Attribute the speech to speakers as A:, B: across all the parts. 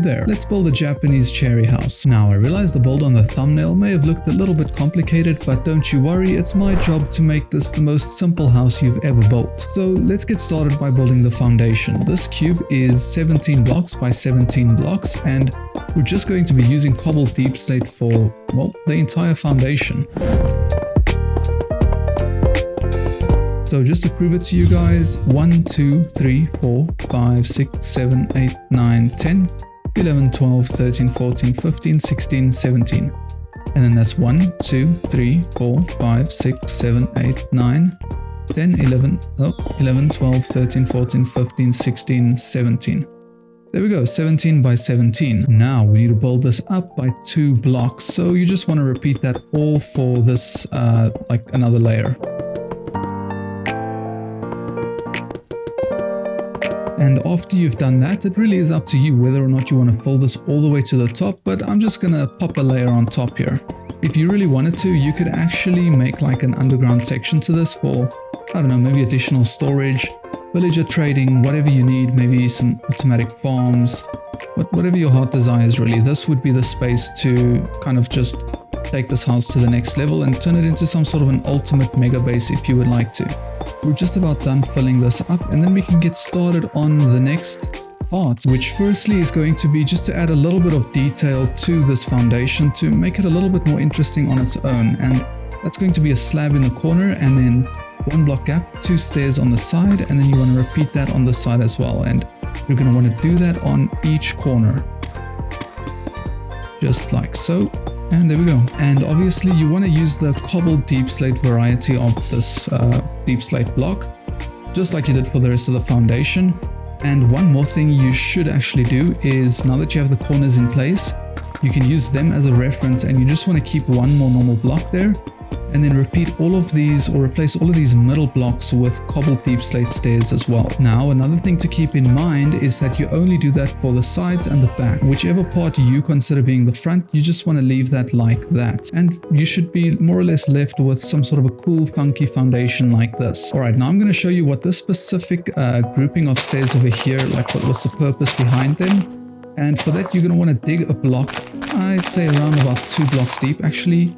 A: there, let's build a Japanese cherry house. Now I realize the build on the thumbnail may have looked a little bit complicated, but don't you worry, it's my job to make this the most simple house you've ever built. So let's get started by building the foundation. This cube is 17 blocks by 17 blocks, and we're just going to be using cobbled deep slate for, well, the entire foundation. So just to prove it to you guys, 1, 2, 3, 4, 5, 6, 7, 8, 9, 10, 11, 12, 13, 14, 15, 16, 17. And then that's 1, 2, 3, 4, 5, 6, 7, 8, 9, 10, 11, 12, 13, 14, 15, 16, 17. There we go, 17 by 17. Now we need to build this up by 2 blocks. So you just want to repeat that all for this, like another layer. And after you've done that, it really is up to you whether or not you want to fill this all the way to the top, but I'm just going to pop a layer on top here. If you really wanted to, you could actually make like an underground section to this for, I don't know, maybe additional storage, villager trading, whatever you need, maybe some automatic farms, whatever your heart desires really. This would be the space to kind of just take this house to the next level and turn it into some sort of an ultimate mega base if you would like to. We're just about done filling this up, and then we can get started on the next part, which firstly is going to be just to add a little bit of detail to this foundation to make it a little bit more interesting on its own. And that's going to be a slab in the corner, and then 1 block gap, 2 stairs on the side, and then you want to repeat that on the side as well. And you're going to want to do that on each corner, just like so. And there we go. And obviously you want to use the cobbled deep slate variety of this deep slate block, just like you did for the rest of the foundation. And one more thing you should actually do is, now that you have the corners in place, you can use them as a reference, and you just want to keep 1 more normal block there, and then repeat all of these, or replace all of these middle blocks with cobbled deep slate stairs as well. Now another thing to keep in mind is that you only do that for the sides and the back. Whichever part you consider being the front, you just want to leave that like that, and you should be more or less left with some sort of a cool funky foundation like this. Alright, now I'm going to show you what this specific grouping of stairs over here, like what's the purpose behind them. And for that you're going to want to dig a block, I'd say around about 2 blocks deep. Actually,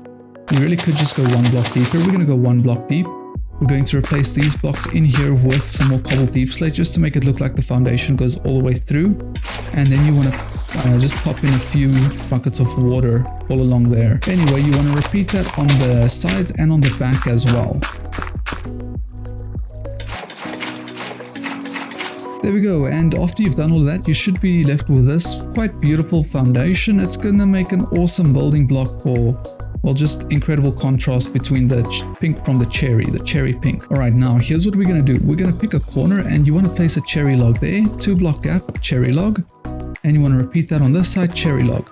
A: we really could just go 1 block deeper. We're going to go 1 block deep. We're going to replace these blocks in here with some more cobbled deep slate, just to make it look like the foundation goes all the way through. And then you want to just pop in a few buckets of water all along there. Anyway, you want to repeat that on the sides and on the back as well. There we go, and after you've done all that, you should be left with this quite beautiful foundation. It's going to make an awesome building block for, well, just incredible contrast between the pink from the cherry pink. Alright, now here's what we're going to do. We're going to pick a corner, and you want to place a cherry log there, 2 block gap, cherry log, and you want to repeat that on this side, cherry log.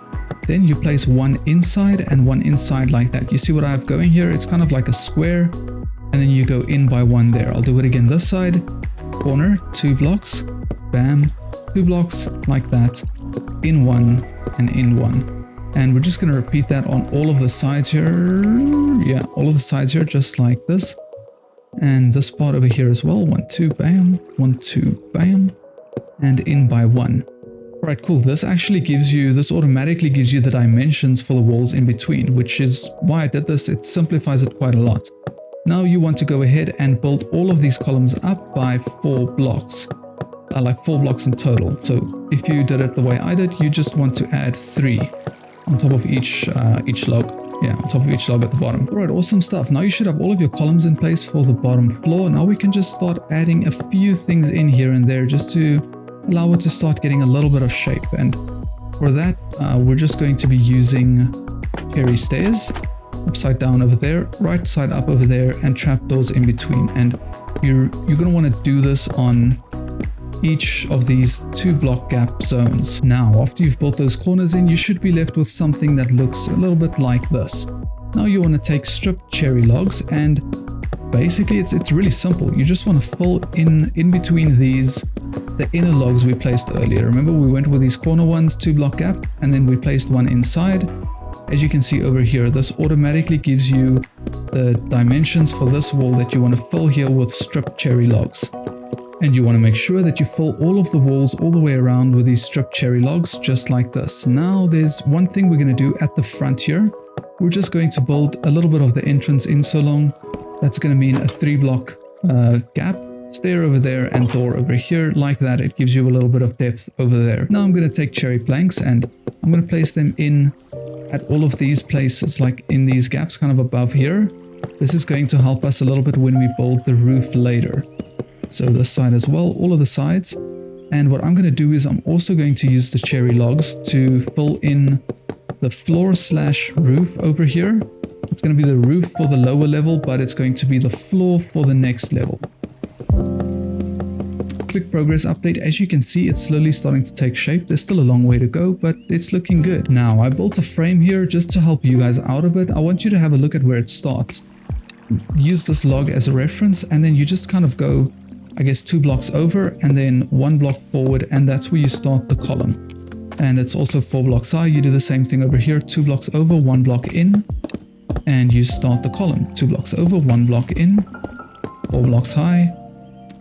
A: Then you place 1 inside and 1 inside like that. You see what I have going here? It's kind of like a square, and then you go in by 1 there. I'll do it again this side, corner, 2 blocks, bam, 2 blocks like that, in 1 and in 1. And we're just going to repeat that on all of the sides here. Yeah, all of the sides here, just like this. And this part over here as well. 1, 2, bam, 1, 2, bam, and in by 1. Alright, cool. This automatically gives you the dimensions for the walls in between, which is why I did this. It simplifies it quite a lot. Now you want to go ahead and build all of these columns up by 4 blocks. Like 4 blocks in total. So if you did it the way I did, you just want to add 3 on top of each log. Yeah, on top of each log at the bottom. Alright, awesome stuff. Now you should have all of your columns in place for the bottom floor. Now we can just start adding a few things in here and there just to allow it to start getting a little bit of shape. And for that, we're just going to be using cherry stairs, upside down over there, right side up over there, and trapdoors in between. And you're going to want to do this on each of these 2 block gap zones. Now, after you've built those corners in, you should be left with something that looks a little bit like this. Now you want to take stripped cherry logs, and basically it's really simple. You just want to fill in between these, the inner logs we placed earlier. Remember, we went with these corner ones, 2 block gap, and then we placed 1 inside. As you can see over here, this automatically gives you the dimensions for this wall that you want to fill here with stripped cherry logs. And you want to make sure that you fill all of the walls all the way around with these stripped cherry logs, just like this. Now there's one thing we're going to do at the front here. We're just going to build a little bit of the entrance in so long. That's going to mean a 3-block gap, stair over there and door over here. Like that, it gives you a little bit of depth over there. Now I'm going to take cherry planks and I'm going to place them in at all of these places, like in these gaps kind of above here. This is going to help us a little bit when we build the roof later. So this side as well, all of the sides. And what I'm going to do is I'm also going to use the cherry logs to fill in the floor / roof over here. It's going to be the roof for the lower level, but it's going to be the floor for the next level. Quick progress update. As you can see, it's slowly starting to take shape. There's still a long way to go, but it's looking good. Now, I built a frame here just to help you guys out a bit. I want you to have a look at where it starts. Use this log as a reference, and then you just kind of go, I guess, 2 blocks over and then 1 block forward, and that's where you start the column. And it's also 4 blocks high. You do the same thing over here, 2 blocks over, 1 block in, and you start the column. 2 blocks over, 1 block in, 4 blocks high,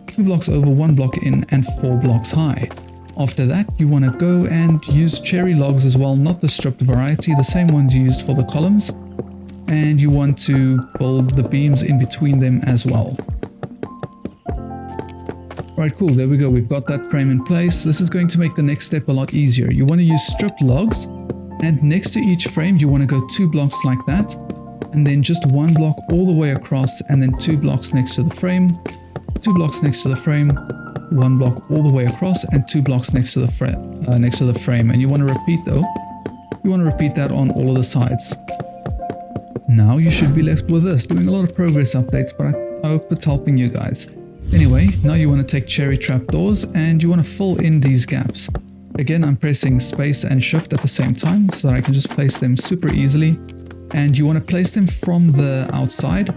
A: 2 blocks over, 1 block in, and 4 blocks high. After that, you want to go and use cherry logs as well, not the stripped variety, the same ones you used for the columns. And you want to build the beams in between them as well. Right, cool, there we go. We've got that frame in place. This is going to make the next step a lot easier. You want to use stripped logs, and next to each frame, you want to go 2 blocks like that, and then just 1 block all the way across, and then 2 blocks next to the frame, 2 blocks next to the frame, 1 block all the way across, and 2 blocks next to the frame. And you want to repeat though. You want to repeat that on all of the sides. Now you should be left with this, doing a lot of progress updates, but I hope it's helping you guys. Anyway, now you want to take cherry trapdoors and you want to fill in these gaps. Again, I'm pressing space and shift at the same time so that I can just place them super easily. And you want to place them from the outside.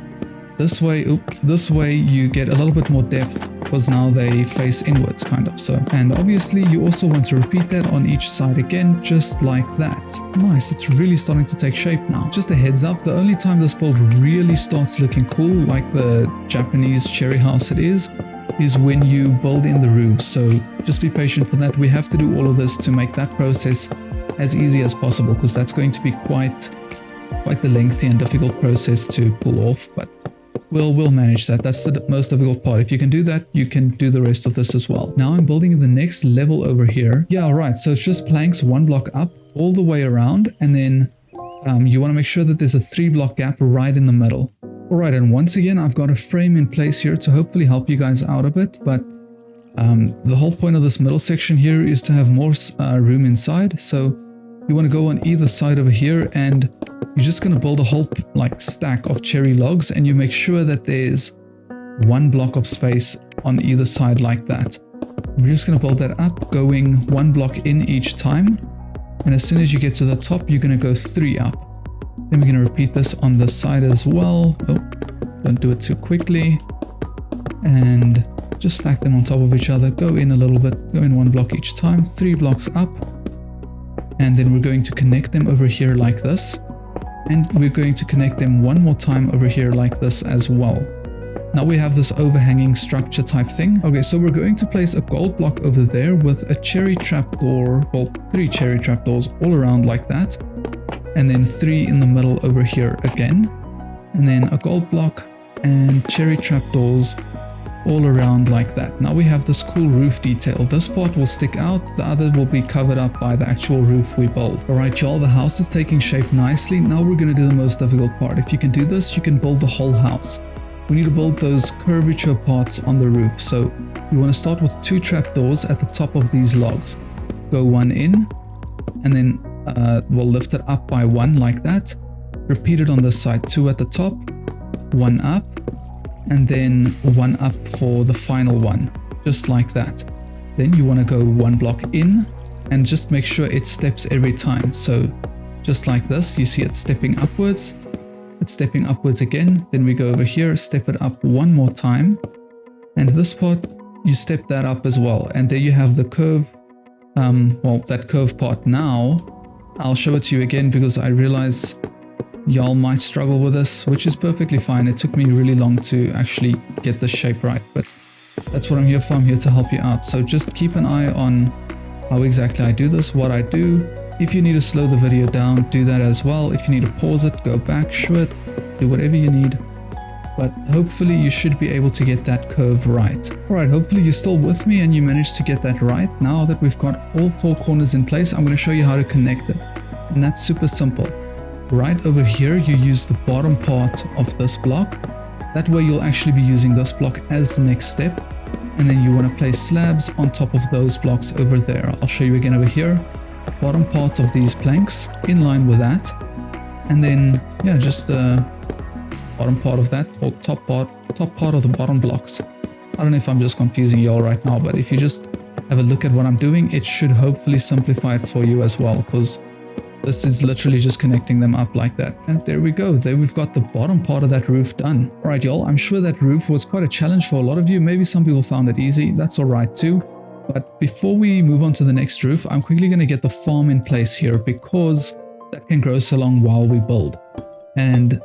A: This way you get a little bit more depth because now they face inwards kind of so. And obviously you also want to repeat that on each side again, just like that. Nice, it's really starting to take shape now. Just a heads up, the only time this build really starts looking cool, like the Japanese cherry house it is when you build in the roofs. So just be patient for that. We have to do all of this to make that process as easy as possible, because that's going to be quite the lengthy and difficult process to pull off, but we'll manage that. That's the most difficult part. If you can do that, you can do the rest of this as well. Now I'm building the next level over here. Yeah, right. So it's just planks 1 block up all the way around, and then you want to make sure that there's a 3-block gap right in the middle. All right, and once again, I've got a frame in place here to hopefully help you guys out a bit, but the whole point of this middle section here is to have more room inside. So you want to go on either side over here, and you're just going to build a whole stack of cherry logs, and you make sure that there's 1 block of space on either side like that. We're just going to build that up, going 1 block in each time. And as soon as you get to the top, you're going to go 3 up. Then we're going to repeat this on this side as well. Oh, don't do it too quickly. And just stack them on top of each other. Go in a little bit, go in 1 block each time, 3 blocks up. And then we're going to connect them over here like this. And we're going to connect them 1 more time over here like this as well. Now we have this overhanging structure type thing. Okay, so we're going to place a gold block over there with a cherry trapdoor, well, 3 cherry trapdoors all around like that. And then 3 in the middle over here again. And then a gold block and cherry trapdoors all around like that. Now we have this cool roof detail. This part will stick out, the other will be covered up by the actual roof we build. Alright y'all, the house is taking shape nicely. Now we're going to do the most difficult part. If you can do this, you can build the whole house. We need to build those curvature parts on the roof. So you want to start with 2 trapdoors at the top of these logs. Go 1 in, and then we'll lift it up by 1 like that. Repeat it on this side, 2 at the top, 1 up, and then 1 up for the final one, just like that. Then you want to go 1 block in and just make sure it steps every time. So just like this, you see it stepping upwards, it's stepping upwards again. Then we go over here, step it up 1 more time, and this part you step that up as well. And there you have the curve, well, that curve part. Now I'll show it to you again because I realize y'all might struggle with this, which is perfectly fine. It took me really long to actually get the shape right, but That's what I'm here for. I'm here to help you out. So just keep an eye on how exactly I do this, what I do. If you need to slow the video down, do that as well. If you need to pause it, go back, show it, do whatever you need. But hopefully you should be able to get that curve right. Alright, hopefully you're still with me and you managed to get that right. Now that we've got all 4 corners in place, I'm going to show you how to connect it. And that's super simple. Right over here, you use the bottom part of this block. That way you'll actually be using this block as the next step. And then you want to place slabs on top of those blocks over there. I'll show you again over here. Bottom part of these planks in line with that. And then, yeah, just the bottom part of that, or top part of the bottom blocks. I don't know if I'm just confusing you all right now, but if you just have a look at what I'm doing, it should hopefully simplify it for you as well, because this is literally just connecting them up like that. And there we go. There we've got the bottom part of that roof done. All right, y'all. I'm sure that roof was quite a challenge for a lot of you. Maybe some people found it easy. That's all right too. But before we move on to the next roof, I'm quickly going to get the farm in place here because that can grow so long while we build. And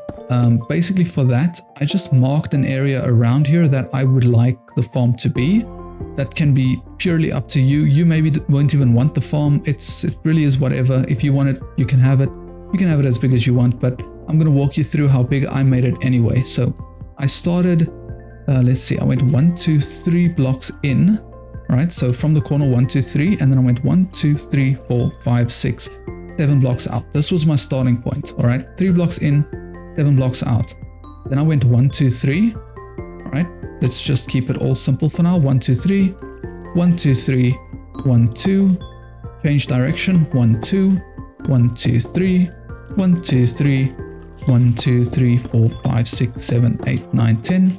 A: basically for that, I just marked an area around here that I would like the farm to be. That can be purely up to you. You maybe won't even want the farm. It really is whatever. If you want it, you can have it. You can have it as big as you want, but I'm going to walk you through how big I made it anyway. So I started, let's see, I went 1, 2, 3 blocks in, right? So from the corner 1, 2, 3, and then I went 1, 2, 3, 4, 5, 6, 7 blocks out. This was my starting point, all right? 3 blocks in, 7 blocks out. Then I went 1, 2, 3, all right? Let's just keep it all simple for now. 1, 2, 3, 1, 2, 3, 1, 2, change direction, 1, 2, 1, 2, 3, 1, 2, 3, 1, 2, 3, 4, 5, 6, 7, 8, 9, 10,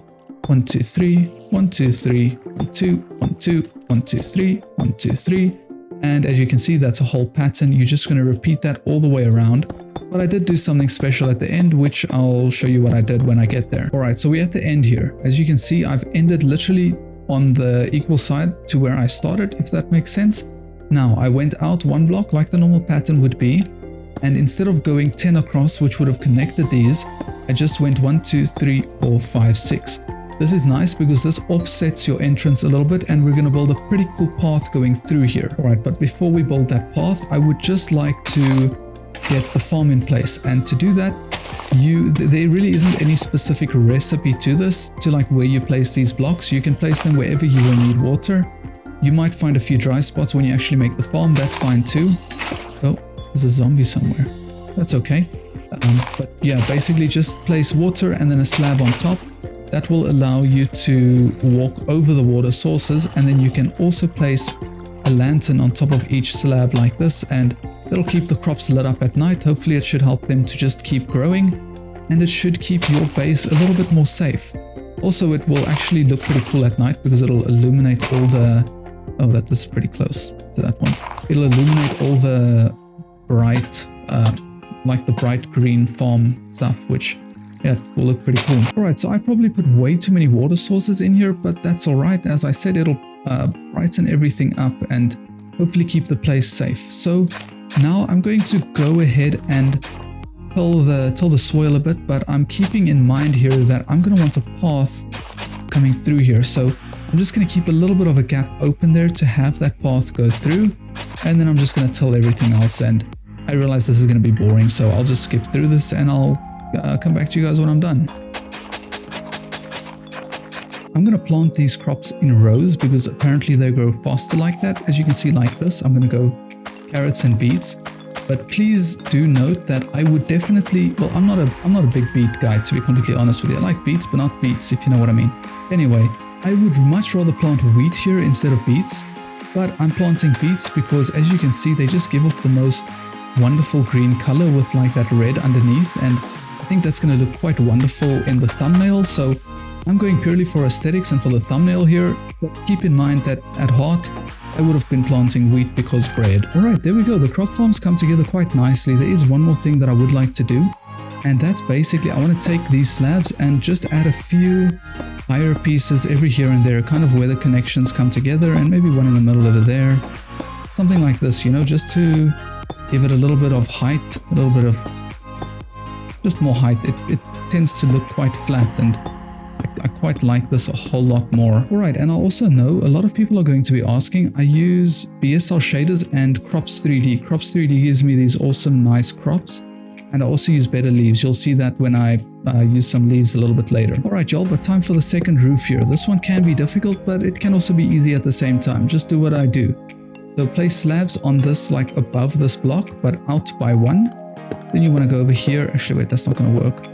A: 1, 2, 3, 1, 2, 3, 1, 2, 1, 2, 1, 2, 3, 1, 2, 3. And as you can see, that's a whole pattern. You're just going to repeat that all the way around. But I did do something special at the end, which I'll show you what I did when I get there. All right, so we're at the end here. As you can see, I've ended literally on the equal side to where I started, if that makes sense. Now, I went out 1 block like the normal pattern would be. And instead of going 10 across, which would have connected these, I just went 1, 2, 3, 4, 5, 6. This is nice because this offsets your entrance a little bit, and we're going to build a pretty cool path going through here. All right, but before we build that path, I would just like to get the farm in place. And to do that, there really isn't any specific recipe to this, to like where you place these blocks. You can place them wherever you will need water. You might find a few dry spots when you actually make the farm. That's fine too. Oh, there's a zombie somewhere. That's okay. But yeah, basically just place water and then a slab on top. That will allow you to walk over the water sources, and then you can also place a lantern on top of each slab like this, and that'll keep the crops lit up at night. Hopefully it should help them to just keep growing, and it should keep your base a little bit more safe. Also, it will actually look pretty cool at night because it'll illuminate all the... Oh, that is pretty close to that one. It'll illuminate all the bright, like the bright green farm stuff, which... yeah, it will look pretty cool. Alright, so I probably put way too many water sources in here, but that's alright. As I said, it'll brighten everything up and hopefully keep the place safe. So now I'm going to go ahead and till the soil a bit, but I'm keeping in mind here that I'm going to want a path coming through here. So I'm just going to keep a little bit of a gap open there to have that path go through. And then I'm just going to till everything else. And I realize this is going to be boring, so I'll just skip through this and I'll come back to you guys when I'm done. I'm going to plant these crops in rows because apparently they grow faster like that. As you can see like this, I'm going to go carrots and beets. But please do note that I would definitely, well, I'm not a big beet guy, to be completely honest with you. I like beets, but not beets, if you know what I mean. Anyway, I would much rather plant wheat here instead of beets. But I'm planting beets because, as you can see, they just give off the most wonderful green color with like that red underneath, and I think that's going to look quite wonderful in the thumbnail. So I'm going purely for aesthetics and for the thumbnail here, but keep in mind that at heart I would have been planting wheat because bread. Alright, there we go. The crop farms come together quite nicely. There is one more thing that I would like to do, and that's basically I want to take these slabs and just add a few higher pieces every here and there, kind of where the connections come together, and maybe one in the middle over there. Something like this, you know, just to give it a little bit of height, a little bit of just more height. It tends to look quite flat and I quite like this a whole lot more. Alright, and I also know a lot of people are going to be asking, I use BSL shaders and Crops 3D. Crops 3D gives me these awesome nice crops, and I also use better leaves. You'll see that when I use some leaves a little bit later. Alright y'all, but time for the second roof here. This one can be difficult, but it can also be easy at the same time. Just do what I do. So place slabs on this, like above this block, but out by one. Then you want to go over here. Actually, wait, that's not going to work.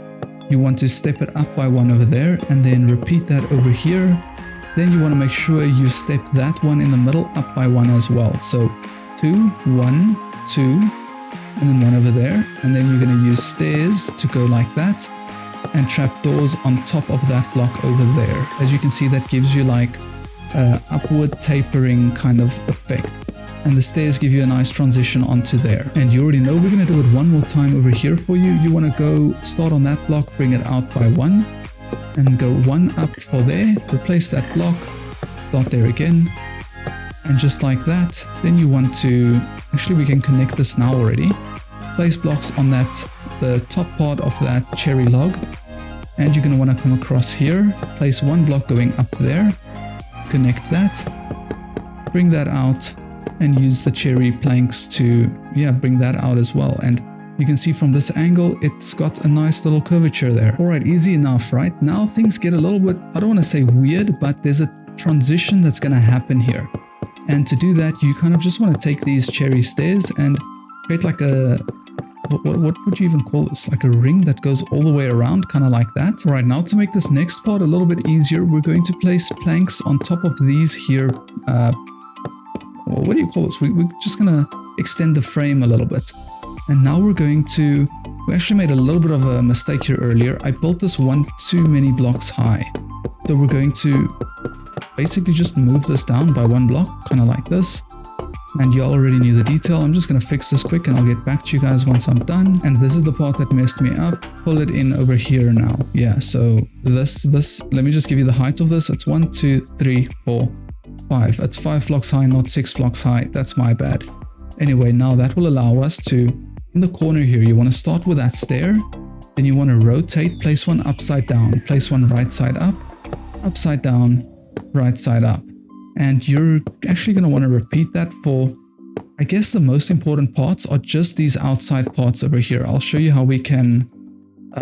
A: You want to step it up by one over there, and then repeat that over here. Then you want to make sure you step that one in the middle up by one as well. So 2, 1, 2, and then one over there. And then you're going to use stairs to go like that, and trapdoors on top of that block over there. As you can see, that gives you like upward tapering kind of effect. And the stairs give you a nice transition onto there. And you already know we're going to do it one more time over here for you. You want to go start on that block, bring it out by one, and go one up for there. Replace that block, start there again, and just like that. Then you want to, actually we can connect this now already. Place blocks on the top part of that cherry log, and you're going to want to come across here. Place one block going up there, connect that, bring that out, and use the cherry planks to bring that out as well. And you can see from this angle it's got a nice little curvature there. Alright, easy enough, right? Now things get a little bit, I don't want to say weird, but there's a transition that's going to happen here. And to do that, you kind of just want to take these cherry stairs and create like a, what would you even call this? Like a ring that goes all the way around, kind of like that. Alright, now to make this next part a little bit easier, we're going to place planks on top of these here. What do you call this? We're just going to extend the frame a little bit. And now we're going to, we actually made a little bit of a mistake here earlier. I built this one too many blocks high. So we're going to basically just move this down by one block, kind of like this. And you already knew the detail. I'm just going to fix this quick and I'll get back to you guys once I'm done. And this is the part that messed me up. Pull it in over here now. Yeah, so this, let me just give you the height of this. It's 1, 2, 3, 4, 5. It's 5 blocks high, not 6 blocks high. That's my bad. Anyway, now that will allow us to, in the corner here, you want to start with that stair. Then you want to rotate, place one upside down, place one right side up, upside down, right side up. And you're actually going to want to repeat that for, I guess the most important parts are just these outside parts over here. I'll show you how we can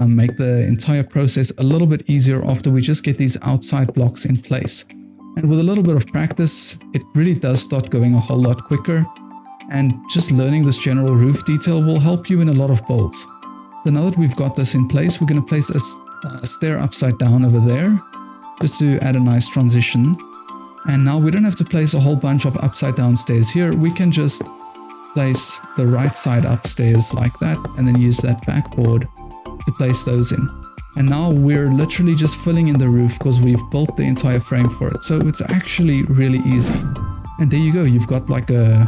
A: make the entire process a little bit easier after we just get these outside blocks in place. And with a little bit of practice, it really does start going a whole lot quicker. And just learning this general roof detail will help you in a lot of builds. So now that we've got this in place, we're going to place a stair upside down over there, just to add a nice transition. And now we don't have to place a whole bunch of upside down stairs here. We can just place the right side upstairs like that, and then use that backboard to place those in. And now we're literally just filling in the roof because we've built the entire frame for it. So it's actually really easy. And there you go, you've got like a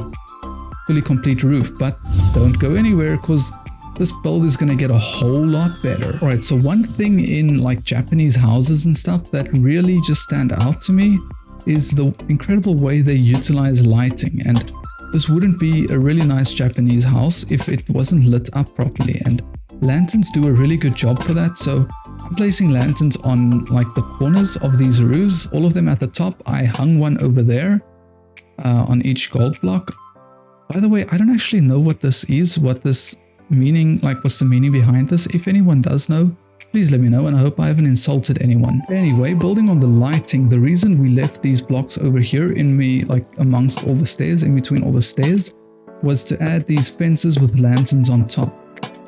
A: fully complete roof. But don't go anywhere because this build is going to get a whole lot better. Alright, so one thing in like Japanese houses and stuff that really just stand out to me is the incredible way they utilize lighting. And this wouldn't be a really nice Japanese house if it wasn't lit up properly. And lanterns do a really good job for that. So I'm placing lanterns on like the corners of these roofs, all of them at the top. I hung one over there on each gold block. By the way, I don't actually know what this is, what this meaning, like what's the meaning behind this. If anyone does know, please let me know, and I hope I haven't insulted anyone. Anyway, building on the lighting, the reason we left these blocks over here amongst all the stairs, in between all the stairs, was to add these fences with lanterns on top.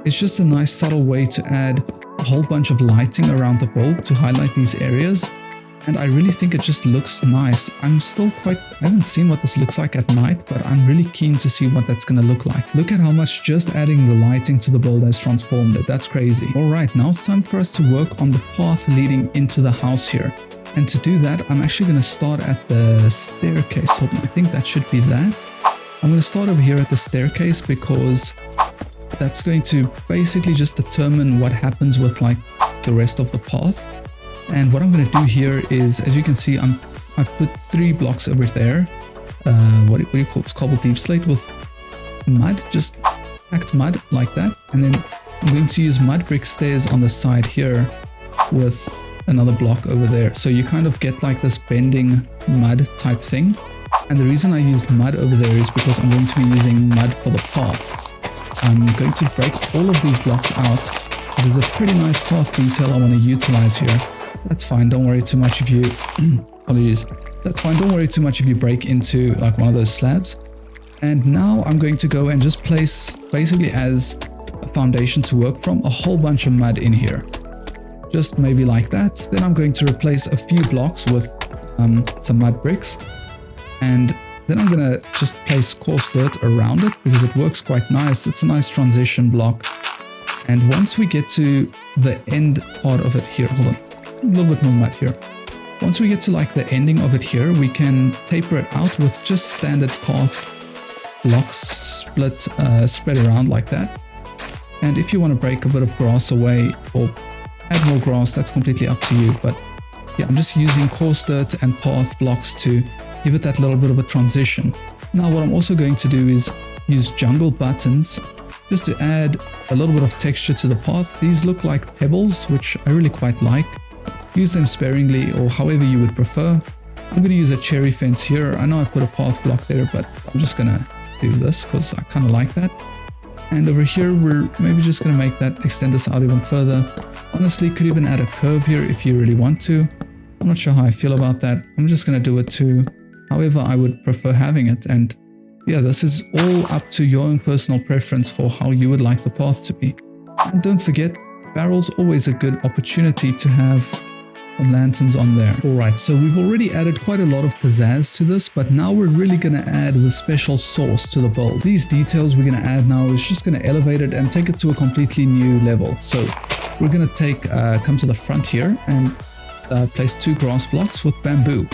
A: It's just a nice subtle way to add a whole bunch of lighting around the build to highlight these areas. And I really think it just looks nice. I haven't seen what this looks like at night, but I'm really keen to see what that's going to look like. Look at how much just adding the lighting to the build has transformed it. That's crazy. Alright, now it's time for us to work on the path leading into the house here. And to do that, I'm actually going to start at the staircase. Hold on, I think that should be that. I'm going to start over here at the staircase because that's going to basically just determine what happens with like the rest of the path. And what I'm going to do here is, as you can see, I've put 3 blocks over there. What do you call this? Cobbled deep slate with mud, just packed mud like that. And then I'm going to use mud brick stairs on the side here with another block over there. So you kind of get like this bending mud type thing. And the reason I used mud over there is because I'm going to be using mud for the path. I'm going to break all of these blocks out. This is a pretty nice path detail I want to utilize here. That's fine, don't worry too much if you... apologies. That's fine, don't worry too much if you break into like one of those slabs. And now I'm going to go and just place, basically as a foundation to work from, a whole bunch of mud in here. Just maybe like that. Then I'm going to replace a few blocks with some mud bricks. And then I'm going to just place coarse dirt around it because it works quite nice. It's a nice transition block. And once we get to the end part of it here, hold on, a little bit more mud here. Once we get to like the ending of it here, we can taper it out with just standard path blocks spread around like that. And if you want to break a bit of grass away or add more grass, that's completely up to you. But yeah, I'm just using coarse dirt and path blocks to give it that little bit of a transition. Now what I'm also going to do is use jungle buttons just to add a little bit of texture to the path. These look like pebbles, which I really quite like. Use them sparingly or however you would prefer. I'm going to use a cherry fence here. I know I put a path block there, but I'm just going to do this because I kind of like that. And over here, we're maybe just going to make that, extend this out even further. Honestly, could even add a curve here if you really want to. I'm not sure how I feel about that. I'm just going to do it to however I would prefer having it. And yeah, this is all up to your own personal preference for how you would like the path to be. And don't forget, the barrel's always a good opportunity to have some lanterns on there. Alright, so we've already added quite a lot of pizzazz to this, but now we're really going to add the special sauce to the build. These details we're going to add now is just going to elevate it and take it to a completely new level. So we're going to come to the front here and place 2 grass blocks with bamboo.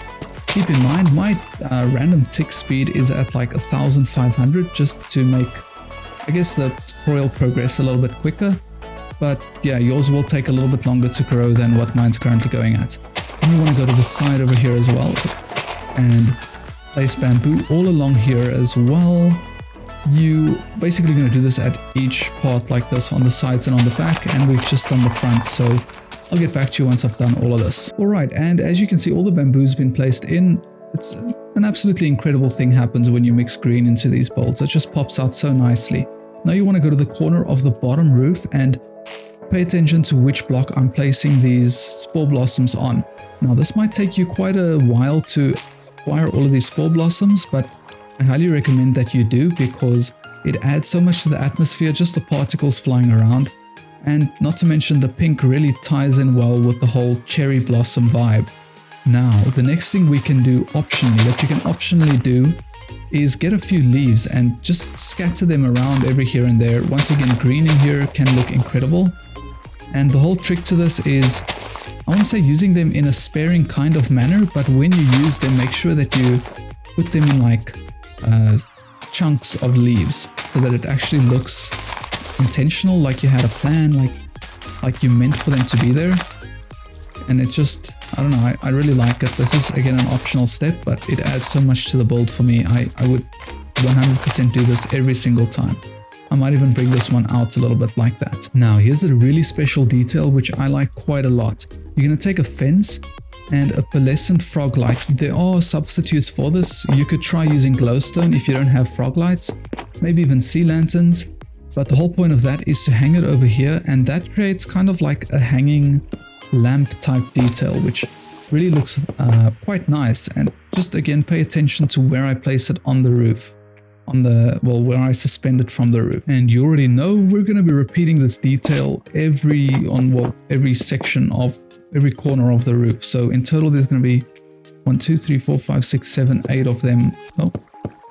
A: Keep in mind, my random tick speed is at like 1500 just to make, I guess, the tutorial progress a little bit quicker. But yeah, yours will take a little bit longer to grow than what mine's currently going at. And you want to go to the side over here as well and place bamboo all along here as well. You basically going to do this at each part like this on the sides and on the back, and we've just done the front, so I'll get back to you once I've done all of this. Alright, and as you can see, all the bamboo's been placed in. It's an absolutely incredible thing happens when you mix green into these bolts. It just pops out so nicely. Now you want to go to the corner of the bottom roof and pay attention to which block I'm placing these spore blossoms on. Now this might take you quite a while to acquire all of these spore blossoms, but I highly recommend that you do because it adds so much to the atmosphere, just the particles flying around. And not to mention the pink really ties in well with the whole cherry blossom vibe. Now the next thing we can do optionally, that you can optionally do, is get a few leaves and just scatter them around every here and there. Once again, green in here can look incredible. And the whole trick to this is, I want to say using them in a sparing kind of manner, but when you use them, make sure that you put them in like chunks of leaves so that it actually looks intentional, like you had a plan, like you meant for them to be there. And it's just, I don't know, I really like it. This is again an optional step, but it adds so much to the build for me. I would 100% do this every single time. I might even bring this one out a little bit like that. Now here's a really special detail which I like quite a lot. You're going to take a fence and a pearlescent frog light. There are substitutes for this. You could try using glowstone if you don't have frog lights, maybe even sea lanterns. But the whole point of that is to hang it over here, and that creates kind of like a hanging lamp type detail, which really looks quite nice. And just again, pay attention to where I place it on the roof. Where I suspend it from the roof. And you already know we're going to be repeating this detail every section of every corner of the roof. So in total there's going to be 1, 2, 3, 4, 5, 6, 7, 8 of them.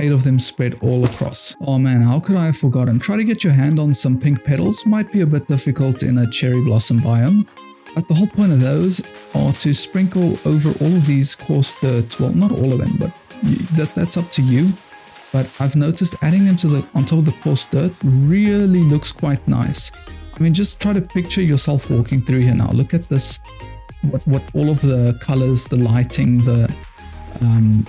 A: 8 of them spread all across. Oh man, how could I have forgotten? Try to get your hand on some pink petals. Might be a bit difficult in a cherry blossom biome. But the whole point of those are to sprinkle over all of these coarse dirt. Well, not all of them, but that's up to you. But I've noticed adding them on top of the coarse dirt really looks quite nice. I mean, just try to picture yourself walking through here now. Look at this, what all of the colors, the lighting, the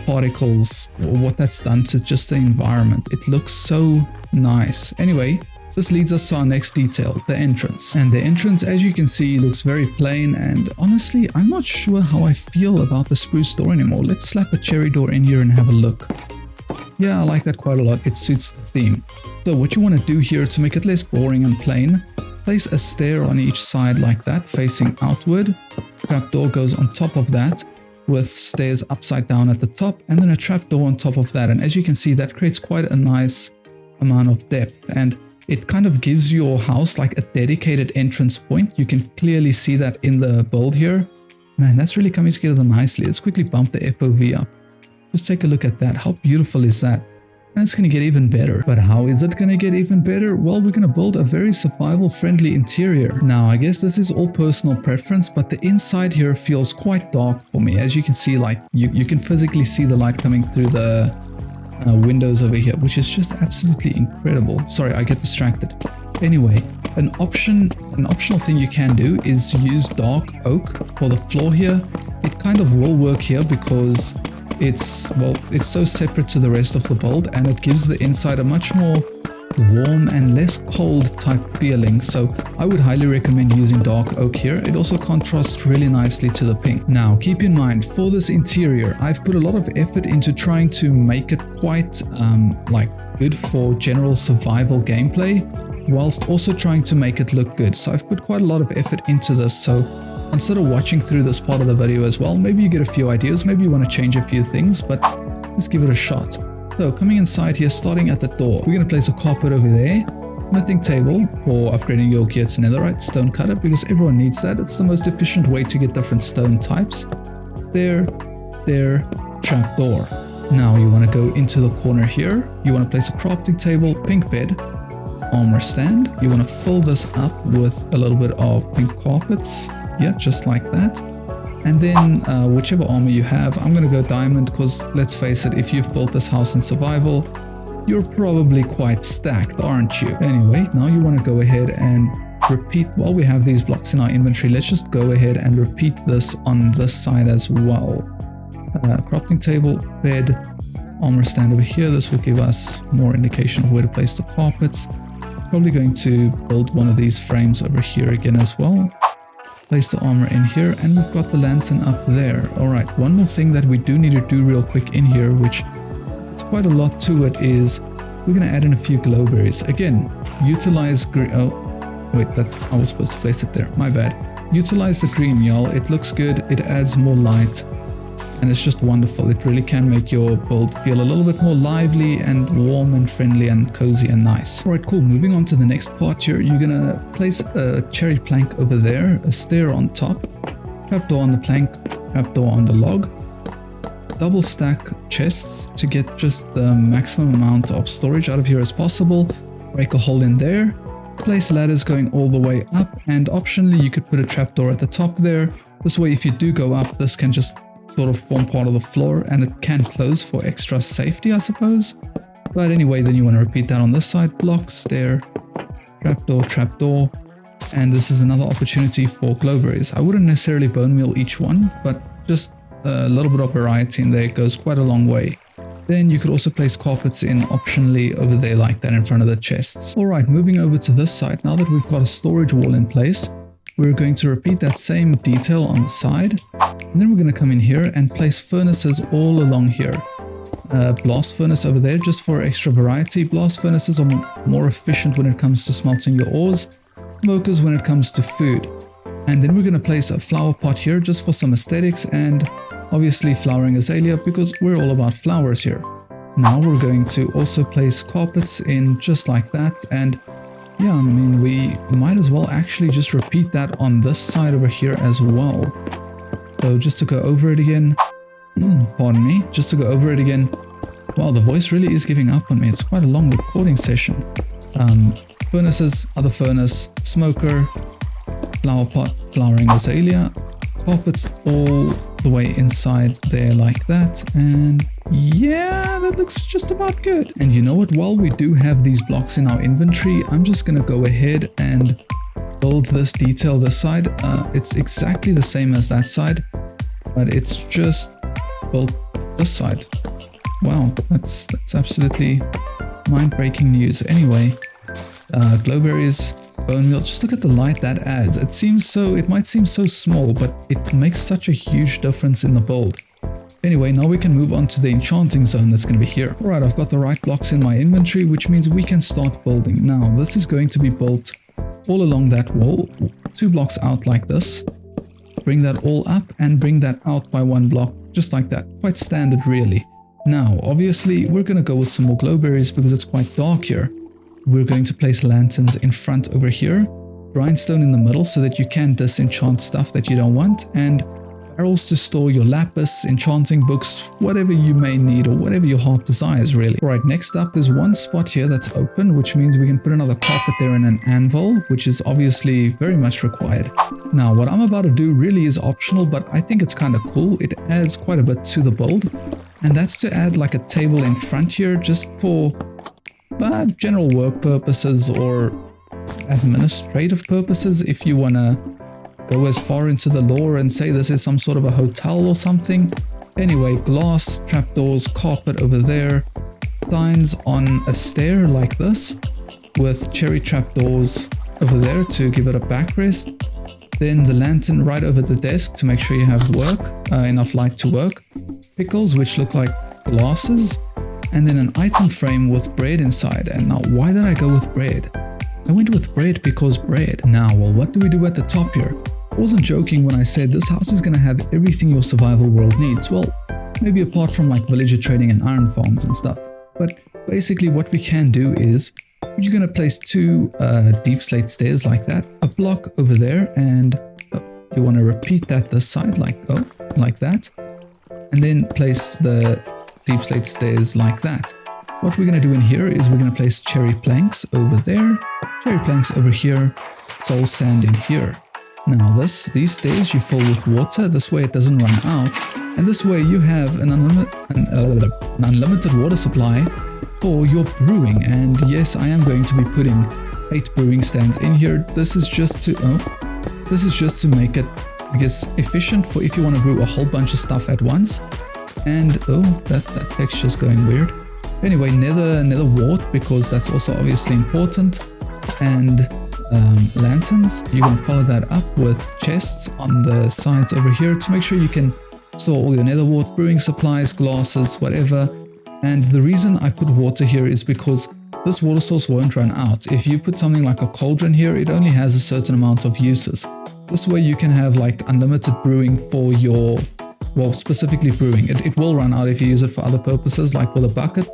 A: particles, what that's done to just the environment. It looks so nice. Anyway, This leads us to our next detail, the entrance. And the entrance, as you can see, looks very plain, and honestly, I'm not sure how I feel about the spruce door anymore. Let's slap a cherry door in here and have a look. Yeah, I like that quite a lot. It suits the theme. So what you want to do here to make it less boring and plain, place a stair on each side like that, facing outward. Trapdoor goes on top of that, with stairs upside down at the top, and then a trapdoor on top of that. And as you can see, that creates quite a nice amount of depth, and it kind of gives your house like a dedicated entrance point. You can clearly see that in the build here. Man, that's really coming together nicely. Let's quickly bump the FOV up. Just take a look at that. How beautiful is that? And it's going to get even better. But how is it going to get even better? Well, we're going to build a very survival-friendly interior. Now, I guess this is all personal preference, but the inside here feels quite dark for me. As you can see, like you can physically see the light coming through the windows over here, which is just absolutely incredible. Sorry, I get distracted. Anyway, an optional thing you can do is use dark oak for the floor here. It kind of will work here because it's so separate to the rest of the build, and it gives the inside a much more warm and less cold type feeling. So I would highly recommend using dark oak here. It also contrasts really nicely to the pink. Now keep in mind, for this interior, I've put a lot of effort into trying to make it quite like good for general survival gameplay, whilst also trying to make it look good. So I've put quite a lot of effort into this. So consider watching through this part of the video as well. Maybe you get a few ideas, maybe you want to change a few things, but just give it a shot. So coming inside here, starting at the door, we're going to place a carpet over there, smithing table for upgrading your gear to netherite, stone cutter, because everyone needs that. It's the most efficient way to get different stone types. Stair, trapdoor. Now you want to go into the corner here. You want to place a crafting table, pink bed, armor stand. You want to fill this up with a little bit of pink carpets. Yeah, just like that. And then whichever armor you have, I'm going to go diamond because let's face it, if you've built this house in survival, you're probably quite stacked, aren't you? Anyway, now you want to go ahead and repeat, while we have these blocks in our inventory, let's just go ahead and repeat this on this side as well. Crafting table, bed, armor stand over here. This will give us more indication of where to place the carpets. Probably going to build one of these frames over here again as well. Place the armor in here, and we've got the lantern up there. Alright, one more thing that we do need to do real quick in here, which it's quite a lot to it, is we're going to add in a few glowberries. Again, utilize green. Oh, wait, I was supposed to place it there. My bad. Utilize the green, y'all. It looks good. It adds more light, and it's just wonderful. It really can make your build feel a little bit more lively and warm and friendly and cozy and nice. Alright, cool. Moving on to the next part here, you're gonna place a cherry plank over there, a stair on top, trapdoor on the plank, trapdoor on the log, double stack chests to get just the maximum amount of storage out of here as possible, break a hole in there, place ladders going all the way up, and optionally you could put a trapdoor at the top there. This way, if you do go up, this can just sort of form part of the floor, and it can close for extra safety, I suppose. But anyway, then you want to repeat that on this side. Block, stair, trapdoor, and this is another opportunity for glowberries. I wouldn't necessarily bone meal each one, but just a little bit of variety in there goes quite a long way. Then you could also place carpets in optionally over there like that in front of the chests. Alright, moving over to this side, now that we've got a storage wall in place, we're going to repeat that same detail on the side, and then we're going to come in here and place furnaces all along here. Blast furnace over there just for extra variety. Blast furnaces are more efficient when it comes to smelting your ores, smokers when it comes to food. And then we're going to place a flower pot here just for some aesthetics, and obviously flowering azalea because we're all about flowers here. Now we're going to also place carpets in just like that, and yeah, I mean, we might as well actually just repeat that on this side over here as well. So just to go over it again, pardon me, just to go over it again. Wow, the voice really is giving up on me. It's quite a long recording session. Furnaces, other furnace, smoker, flower pot, flowering azalea, carpets all the way inside there like that, and yeah, that looks just about good. And you know what, while we do have these blocks in our inventory, I'm just gonna go ahead and build this detail this side. It's exactly the same as that side, but it's just built this side. Wow, that's absolutely mind-breaking news. Anyway, glowberries, bone meal. Just look at the light that adds. It might seem so small, but it makes such a huge difference in the build. Anyway, now we can move on to the enchanting zone that's going to be here. Alright, I've got the right blocks in my inventory, which means we can start building. Now, this is going to be built all along that wall, 2 blocks out like this. Bring that all up and bring that out by 1 block, just like that. Quite standard, really. Now, obviously, we're going to go with some more glowberries because it's quite dark here. We're going to place lanterns in front over here, grindstone in the middle so that you can disenchant stuff that you don't want, and barrels to store your lapis, enchanting books, whatever you may need or whatever your heart desires, really. Alright, next up, there's one spot here that's open, which means we can put another carpet there and an anvil, which is obviously very much required. Now, what I'm about to do really is optional, but I think it's kind of cool. It adds quite a bit to the build, and that's to add like a table in front here just for general work purposes or administrative purposes. If you want to go as far into the lore and say this is some sort of a hotel or something. Anyway, glass, trapdoors, carpet over there, signs on a stair like this with cherry trapdoors over there to give it a backrest. Then the lantern right over the desk to make sure you have enough light to work. Pickles, which look like glasses. And then an item frame with bread inside. And now, why did I go with bread? I went with bread because bread. Now, well, what do we do at the top here? I wasn't joking when I said this house is going to have everything your survival world needs. Well, maybe apart from like villager trading and iron farms and stuff. But basically what we can do is you're going to place 2 deep slate stairs like that, a block over there, and you want to repeat that this side like that, and then place the deep slate stairs like that. What we're going to do in here is we're going to place cherry planks over there, cherry planks over here, soul sand in here. Now these stairs you fill with water, this way it doesn't run out, and this way you have an unlimited water supply for your brewing. And yes, I am going to be putting 8 brewing stands in here. This is just to make it, I guess, efficient for if you want to brew a whole bunch of stuff at once. And that texture's going weird. Anyway, nether wart, because that's also obviously important, and lanterns. You're going to follow that up with chests on the sides over here to make sure you can store all your nether wart, brewing supplies, glasses, whatever. And the reason I put water here is because this water source won't run out. If you put something like a cauldron here, it only has a certain amount of uses. This way you can have like unlimited brewing for your, well, specifically brewing. It will run out if you use it for other purposes, like with a bucket.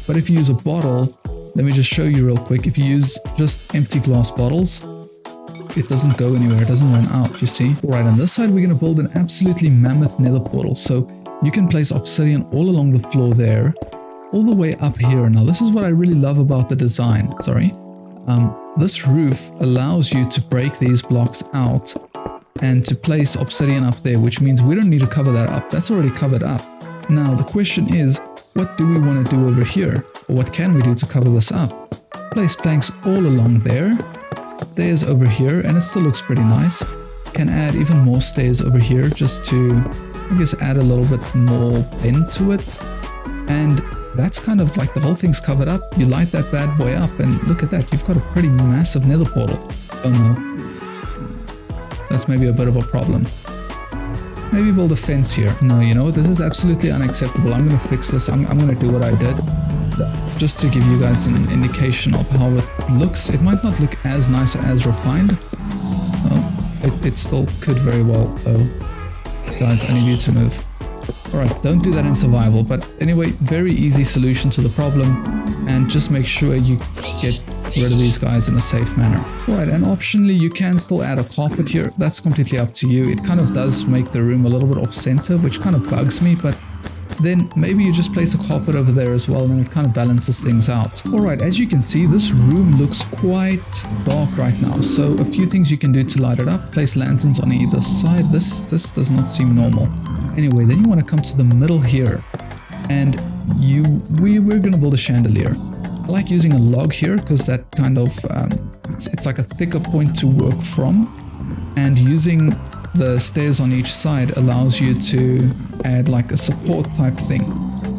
A: But if you use a bottle, let me just show you real quick. If you use just empty glass bottles, it doesn't go anywhere. It doesn't run out, you see. Alright, on this side, we're going to build an absolutely mammoth nether portal. So you can place obsidian all along the floor there, all the way up here. Now, this is what I really love about the design. This roof allows you to break these blocks out and to place obsidian up there, which means we don't need to cover that up. That's already covered up. Now, the question is, what do we want to do over here? Or what can we do to cover this up? Place planks all along there. Stairs over here, and it still looks pretty nice. Can add even more stairs over here just to, I guess, add a little bit more bend to it. And that's kind of like the whole thing's covered up. You light that bad boy up and look at that. You've got a pretty massive nether portal. Oh no. That's maybe a bit of a problem. Maybe build a fence here. No, you know what? This is absolutely unacceptable. I'm going to fix this. I'm going to do what I did. Just to give you guys an indication of how it looks. It might not look as nice or as refined. Oh, it still could very well though. Guys, I need you to move. Alright, don't do that in survival. But anyway, very easy solution to the problem. And just make sure you get rid of these guys in a safe manner. Alright, and optionally you can still add a carpet here. That's completely up to you. It kind of does make the room a little bit off center, which kind of bugs me, but then maybe you just place a carpet over there as well, and it kind of balances things out. Alright, as you can see, this room looks quite dark right now, so a few things you can do to light it up. Place lanterns on either side. This does not seem normal. Anyway, then you want to come to the middle here, and we're going to build a chandelier. I like using a log here because that kind of, it's like a thicker point to work from, and using the stairs on each side allows you to add like a support type thing.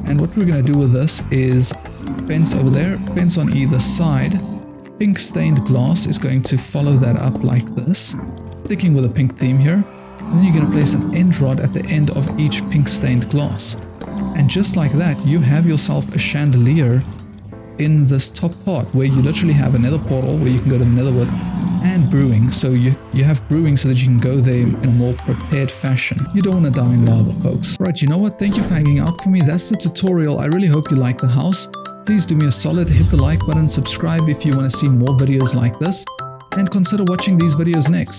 A: And what we're going to do with this is fence over there, fence on either side, pink stained glass is going to follow that up like this, sticking with a pink theme here. And then you're going to place an end rod at the end of each pink stained glass. And just like that, you have yourself a chandelier in this top part where you literally have a nether portal where you can go to the nether with, and brewing. So you have brewing so that you can go there in a more prepared fashion. You don't want to die in lava, folks. Right, you know what? Thank you for hanging out for me. That's the tutorial. I really hope you like the house. Please do me a solid, hit the like button, subscribe if you want to see more videos like this, and consider watching these videos next.